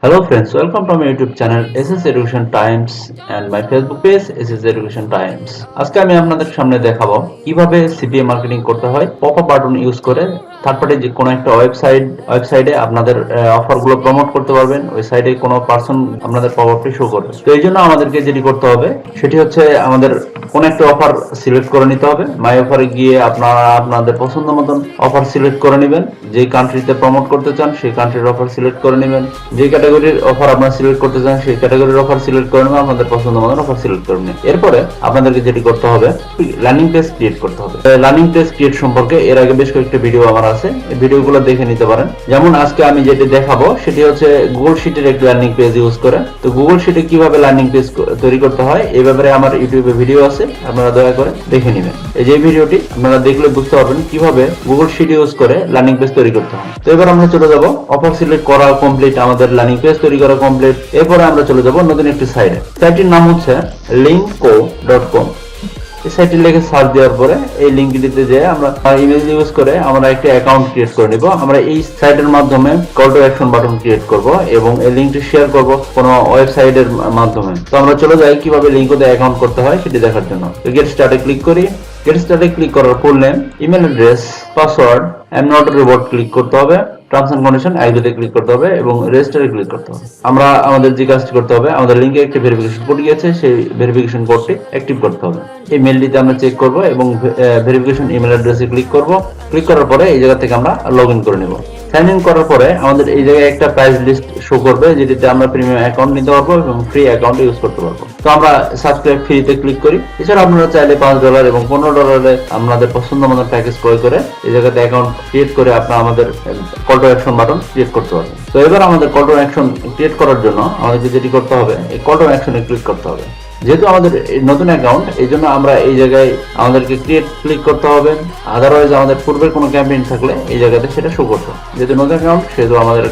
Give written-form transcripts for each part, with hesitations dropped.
Hello friends, welcome to my YouTube channel SS Education Times and my Facebook page SS Education Times. আজকে আমি আপনাদের সামনে দেখাবো কিভাবে CPA মার্কেটিং করতে হয় পপআপ বাটন ইউজ করে থার্ড পার্টি যে কোনো একটা ওয়েবসাইটে আপনাদের অফারগুলো প্রমোট করতে পারবেন। ওই সাইটে কোনো পারসন আপনাদের পপআপটি শো করবে। তো এই জন্য আমাদেরকে যেটি করতে হবে সেটি হচ্ছে আমাদের কোন একটা অফার সিলেক্ট করে নিতে হবে। মাই অফারে গিয়ে আপনারা আপনাদের পছন্দ মতন অফার সিলেক্ট করে নেবেন। যে কান্ট্রিতে প্রমোট করতে চান সেই কান্ট্রির অফার সিলেক্ট করে নেবেন। যে ক্যাটাগরির অফার আপনারা সিলেক্ট করতে চান সেই ক্যাটাগরির অফার সিলেক্ট করে নেবেন। আপনাদের পছন্দ মতন অফার সিলেক্ট করে নেবেন। এরপরে আপনাদেরকে যেটি করতে হবে ল্যান্ডিং পেজ ক্রিয়েট করতে হবে। ল্যান্ডিং পেজ ক্রিয়েট সম্পর্কে এর আগে বেশ কয়েকটা ভিডিও আমার আছে, এই ভিডিওগুলো দেখে নিতে পারেন। যেমন আজকে আমি যেটি দেখাবো সেটি হচ্ছে গুগল শিটের একটি ল্যান্ডিং পেজ ইউজ করে। তো গুগল শিটে কিভাবে ল্যান্ডিং পেজ তৈরি করতে হয় এই ব্যাপারে আমার ইউটিউবে ভিডিও আছে, আপনারা দয়া করে দেখে নেবেন। এই যে ভিডিওটি আপনারা দেখলে বুঝতে পারবেন কিভাবে গুগল শিট ইউজ করে ল্যান্ডিং পেজ তৈরি করতে হয়। তো এবার আমরা চলে যাব, অফার সিলেক্ট করা কমপ্লিট, আমাদের ল্যান্ডিং পেজ তৈরি করা কমপ্লিট। এরপরে আমরা চলে যাব নতুন একটি সাইটে। সাইটটির নাম হচ্ছে linkco.com। এই সাইটে লিখে সার্চ দেওয়ার পরে এই লিংকটিতে যে আমরা ইমেজ ইউজ করে আমরা একটা অ্যাকাউন্ট ক্রিয়েট করে নিব। আমরা এই সাইটের মাধ্যমে call to action button create করব এবং এই লিংকটি শেয়ার করব কোনো ওয়েবসাইটের মাধ্যমে। তো আমরা চলে যাই কিভাবে লিংকতে অ্যাকাউন্ট করতে হয় সেটি দেখার জন্য। তো গেট স্টার্টে ক্লিক করি। গেট স্টার্টে ক্লিক করার full name, email address, password, I'm not robot click করতে হবে। টার্মস এন্ড কন্ডিশন এগ্রিতে ক্লিক করতে হবে এবং রেজিস্টারে ক্লিক করতে হবে। আমরা আমাদের যে কাজটি করতে হবে, আমাদের লিংকে একটি ভেরিফিকেশন কোড গিয়েছে, সেই ভেরিফিকেশন কোডটি অ্যাক্টিভ করতে হবে। এই মেইলটিতে আমরা চেক করব এবং ভেরিফিকেশন ইমেল অ্যাড্রেসে ক্লিক করব। ক্লিক করার পরে এই জায়গা থেকে আমরা লগ ইন করে নেব। সাইন ইন করার পরে আমাদের এই জায়গায় একটা প্রাইস লিস্ট শো করবে যেটিতে আমরা প্রিমিয়াম অ্যাকাউন্ট নিতে পারবো এবং ফ্রি অ্যাকাউন্ট ইউজ করতে পারবো। তো আমরা সাবস্ক্রাইব ফ্রিতে ক্লিক করি। এছাড়া আপনারা চাইলে $5 এবং $15 আপনাদের পছন্দ মতো প্যাকেজ ক্রয় করে এই জায়গাতে অ্যাকাউন্ট ক্রিয়েট করে আপনারা আমাদের call to action button create করতে পারবেন। তো এবার আমাদের কল টু অ্যাকশন ক্রিয়েট করার জন্য আমাদেরকে যেটি করতে হবে, এই কল টু অ্যাকশনে ক্লিক করতে হবে। যেহেতু আমাদের নতুন অ্যাকাউন্ট এই জন্য আমরা এই জায়গায় আমাদেরকে ক্রিয়েট ক্লিক করতে হবে। আদারওয়াইজ আমাদের পূর্বের কোনো ক্যাম্পেইন থাকলে এই জায়গাতে সেটা শো করতে হবে। যেহেতু নতুন অ্যাকাউন্ট সেহেতু আমাদের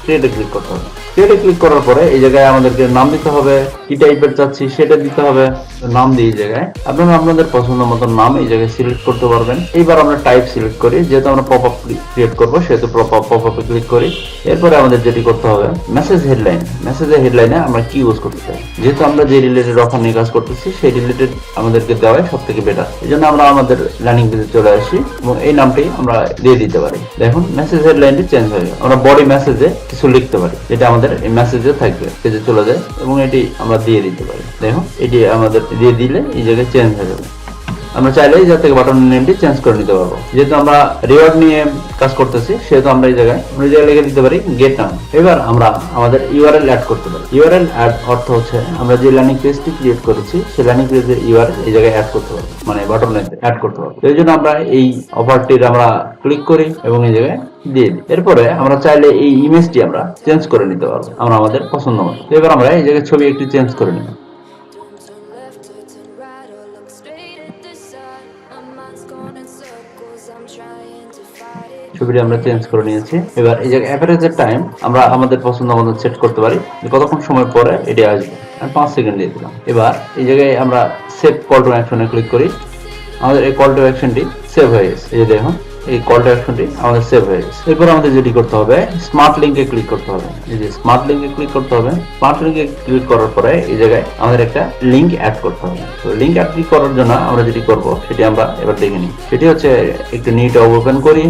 ক্রিয়েটে ক্লিক করতে হবে। ক্রিয়েটে ক্লিক করার পরে এই জায়গায় আমাদেরকে নাম দিতে হবে, কি টাইপের চাচ্ছি সেটা দিতে হবে। নাম দিয়ে এই জায়গায় আপনারা আপনাদের পছন্দ মতো নাম এই জায়গায় সিলেক্ট করতে পারবেন। এইবার আমরা টাইপ সিলেক্ট করি, যেহেতু আমরা পপআপ ক্রিয়েট করবো সেহেতু পপআপে ক্লিক করি। এরপরে আমাদের যেটি করতে হবে মেসেজ হেডলাইন। মেসেজের হেডলাইনে আমরা কি ইউজ করতে চাই, যেহেতু আমরা যে রিলেটেড অফার নিয়ে কাজ করতেছি সেই রিলেটেড আমাদেরকে দেওয়াই সব থেকে বেটার। এই জন্য আমরা আমাদের ল্যান্ডিং পেজে চলে আসি এবং এই নামটি আমরা দিয়ে দিতে পারি। দেখুন মেসেজ হেডলাইনটি চেঞ্জ হয়ে যায়। আমরা বডি মেসেজে কিছু লিখতে পারি যেটা আমাদের এই মেসেজে থাকবে, পেজে চলে যায় এবং এটি আমরা দিয়ে দিতে পারি। দেখুন এটি আমাদের দিয়ে দিলে এই জায়গায় চেঞ্জ হয়ে যাবে। আমরা চাইলে এই জায়গা থেকে বাটন নেমটি চেঞ্জ করে নিতে পারবো। যেহেতু আমরা রিওয়ার্ড নিয়ে কাজ করতেছি সেহেতু আমরা এই জায়গায় লিখে দিতে পারি গেট নাম। এবার আমরা আমাদের ইউআরএল অ্যাড করতে পারি। ইউআরএল অ্যাড অর্থ হচ্ছে আমরা যে ল্যান্ডিং পেজটি ক্রিয়েট করেছি সেই ল্যান্ডিং পেজের ইউআরএল এই জায়গায় অ্যাড করতে পারবো, মানে বাটনে অ্যাড করতে পারবো। এই জন্য আমরা এই অফারটির আমরা ক্লিক করি এবং এই জায়গায় দিয়ে দিই। এরপরে আমরা চাইলে এই ইমেজটি আমরা চেঞ্জ করে নিতে পারবো আমরা আমাদের পছন্দ মতো। এবার আমরা এই জায়গায় ছবি একটি চেঞ্জ করে নিব। ছবিটি আমরা চেঞ্জ করে নিয়েছি। এবার এই জায়গায় অ্যাভারেজের টাইম আমরা আমাদের পছন্দ মতো সেট করতে পারি, কতক্ষণ সময় পরে এটি আসবে। আমি 5 সেকেন্ড দিয়ে দিলাম। এবার এই জায়গায় আমরা সেভ কল টু অ্যাকশনে ক্লিক করি। আমাদের এই কল টু অ্যাকশনটি সেভ হয়ে গেছে। এই যে দেখুন এই কল টু অ্যাকশনটি আমাদের সেভ হয়ে গেছে। এরপর আমাদের যেটি করতে হবে স্মার্ট লিংকে ক্লিক করতে হবে। এই যে স্মার্ট লিংকে ক্লিক করতে হবে। স্মার্ট লিংকে ক্লিক করার পরে এই জায়গায় আমাদের একটা লিংক অ্যাড করতে হবে। তো লিংক অ্যাড করার জন্য আমরা যেটি করব সেটি আমরা এবার দেখে নিই। সেটি হচ্ছে একটু নিউ ট্যাব ওপেন করি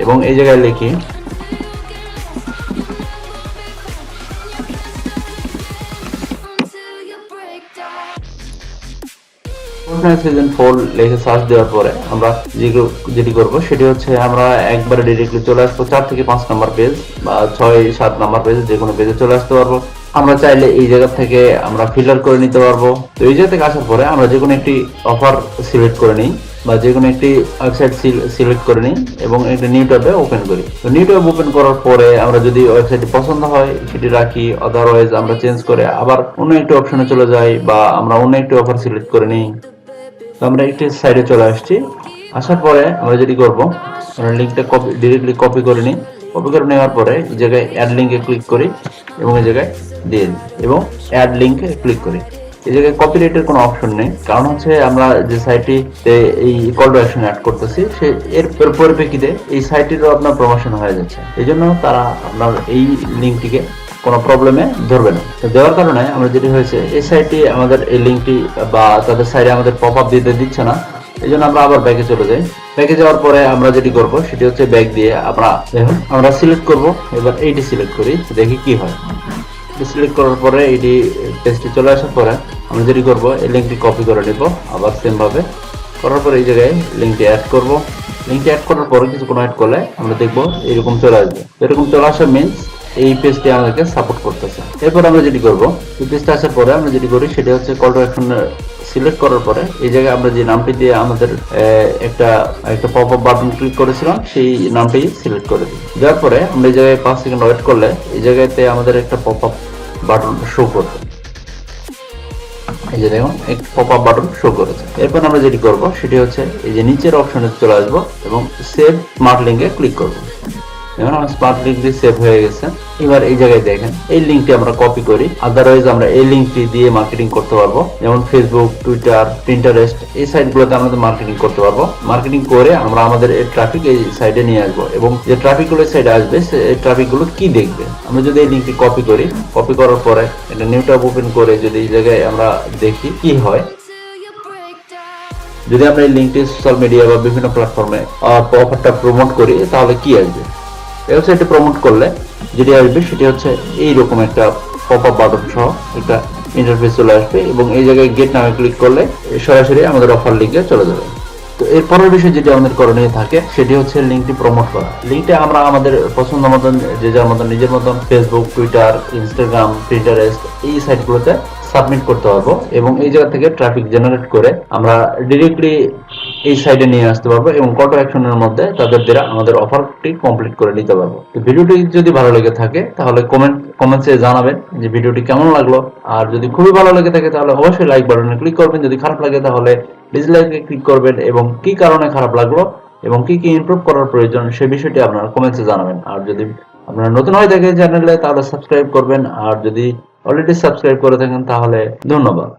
এবং এই জায়গায় লিখি সিজন 4 লিখে সার্চ দেওয়ার পরে আমরা যেটি করব সেটি হচ্ছে আমরা একবারে ডিরেক্টলি চলে আসবো 4 থেকে 5 নাম্বার পেজ বা 6-7 নাম্বার পেজ, যে কোনো পেজে চলে আসতে পারবো। আমরা চাইলে এই জায়গা থেকে আমরা ফিল্টার করে নিতে পারবো। তো এই জায়গা থেকে আসার পরে আমরা যে কোনো একটি অফার সিলেক্ট করে নিই বা যে কোনো একটি ওয়েবসাইট সিলেক্ট করে নিই এবং একটা নিউ ট্যাবে ওপেন করি। তো নিউ ট্যাব ওপেন করার পরে আমরা যদি ওয়েবসাইটটি পছন্দ হয় সেটি রাখি, আদারওয়াইজ আমরা চেঞ্জ করে আবার অন্য একটি অপশনে চলে যাই বা আমরা অন্য একটি অফার সিলেক্ট করে নিই। তো আমরা একটি সাইডে চলে আসছি। আসার পরে আমরা যেটি করব আমরা লিঙ্কটা ডিরেক্টলি কপি করে নিই। কপি করে নেওয়ার পরে এই জায়গায় অ্যাড লিঙ্কে ক্লিক করি এবং এই জায়গায় দিয়ে দিই এবং অ্যাড লিঙ্কে ক্লিক করি। এই জায়গায় কপিরাইটের কোনো অপশন নেই, কারণ হচ্ছে আমরা যে সাইটটিতে এই কল টু অ্যাকশন অ্যাড করতেছি সে এর পরিপ্রেক্ষিতে এই সাইটেরও আপনার প্রমোশন হয়ে যাচ্ছে। এই জন্য তারা আপনার এই লিঙ্কটিকে কোনো প্রবলেমে ধরবে না। তো দেওয়ার কারণে আমরা যেটি হয়েছে এই সাইটটি আমাদের এই লিঙ্কটি বা তাদের সাইডে আমাদের পপ আপ দিতে দিচ্ছে না। এই জন্য আমরা আবার ব্যাকে চলে যাই। ব্যাকে যাওয়ার পরে আমরা যেটি করব সেটি হচ্ছে ব্যাক দিয়ে আমরা সিলেক্ট করব। এবার এইটি সিলেক্ট করি, দেখি কি হয়। সিলেক্ট করার পরে এইটি পেজটি চলে আসার পরে আমরা যেটি করব এই লিঙ্কটি কপি করে নেব আবার সেম ভাবে। করার পরে এই জায়গায় লিঙ্কটি অ্যাড করব। লিঙ্কটি অ্যাড করার পরে কিছুক্ষণ অ্যাড করলে আমরা দেখব এরকম চলে আসবে। এরকম চলে আসা মিন্স এই পেজটি আমাদেরকে সাপোর্ট করতেছে। এরপর আমরা যেটি করব, এই পেজটা আসার পরে আমরা যেটি করি সেটা হচ্ছে কল টু অ্যাকশন সিলেক্ট করার পরে এই জায়গায় আমরা যে নামটি দিয়ে আমাদের একটা পপ আপ বাটন ক্লিক করেছিলাম সেই নামটি সিলেক্ট করে দিই। দেওয়ার পরে আমরা এই জায়গায় 5 সেকেন্ড ওয়েট করলে এই জায়গাতে আমাদের একটা পপ আপ বাটন শো করবে। এই যে দেখুন একটা পপ আপ বাটন শো করেছে। এরপর আমরা যেটি করব সেটি হচ্ছে এই যে নিচের অপশনে চলে আসবো এবং সেভ স্মার্ট লিঙ্কে ক্লিক করব। এখন আমার স্মার্ট লিঙ্কটি সেভ হয়ে গেছে। এবার এই জায়গায় দেখেন এই লিঙ্কটি আমরা কপি করি, আদারওয়াইজ আমরা এই লিঙ্কটি দিয়ে মার্কেটিং করতে পারবো। যেমন ফেসবুক, টুইটার, পিন্টারেস্ট এই সাইটগুলোতে আমাদের মার্কেটিং করতে পারবো। মার্কেটিং করে আমরা আমাদের এই ট্রাফিক এই সাইটে নিয়ে আসবো এবং যে ট্রাফিকগুলো সাইটে আসবে সেই ট্রাফিকগুলো কি দেখবে। আমরা যদি এই লিঙ্কটি কপি করি, কপি করার পরে একটা নিউ ট্যাব ওপেন করে যদি এই জায়গায় আমরা দেখি কি হয়, যদি আমরা এই লিঙ্কটি সোশ্যাল মিডিয়া বা বিভিন্ন প্ল্যাটফর্মে অফারটা প্রমোট করি তাহলে কি আসবে। ওয়েবসাইটে প্রমোট করলে যেটি আসবে সেটি হচ্ছে এইরকম একটা পপ আপ বাটন সহ একটা ইন্টারফেস চলে আসবে এবং এই জায়গায় গেট নামে ক্লিক করলে সরাসরি আমাদের অফার লিঙ্কে চলে যাবে। তো এর পরের বিষয় যেটি আমাদের করণীয় থাকে সেটি হচ্ছে লিঙ্কটি প্রমোট করা। লিঙ্কটি আমরা আমাদের পছন্দ মতন যে যার মতন নিজের মতন ফেসবুক, টুইটার, ইনস্টাগ্রাম, পিন্টারেস্ট এই সাইটগুলোতে সাবমিট করতে পারবো এবং এই জায়গা থেকে ট্রাফিক জেনারেট করে আমরা ডিরেক্টলি এই সাইডে নিয়ে আসতে পারবো এবং কল টু অ্যাকশনের মধ্যে তাদের দ্বারা আমাদের অফারটি কমপ্লিট করে নিতে পারবো। তো ভিডিওটি যদি ভালো লেগে থাকে তাহলে কমেন্টসে জানাবেন যে ভিডিওটি কেমন লাগলো। আর যদি খুবই ভালো লেগে থাকে তাহলে অবশ্যই লাইক বাটনে ক্লিক করবেন। যদি খারাপ লাগে তাহলে ডিসলাইকে ক্লিক করবেন এবং কি কারণে খারাপ লাগলো এবং কি কি ইমপ্রুভ করার প্রয়োজন সেই বিষয়টি আপনারা কমেন্টসে জানাবেন। আর যদি আপনারা নতুন হয়ে থাকে চ্যানেলে তাহলে সাবস্ক্রাইব করবেন। আর যদি অলরেডি সাবস্ক্রাইব করে থাকেন তাহলে ধন্যবাদ।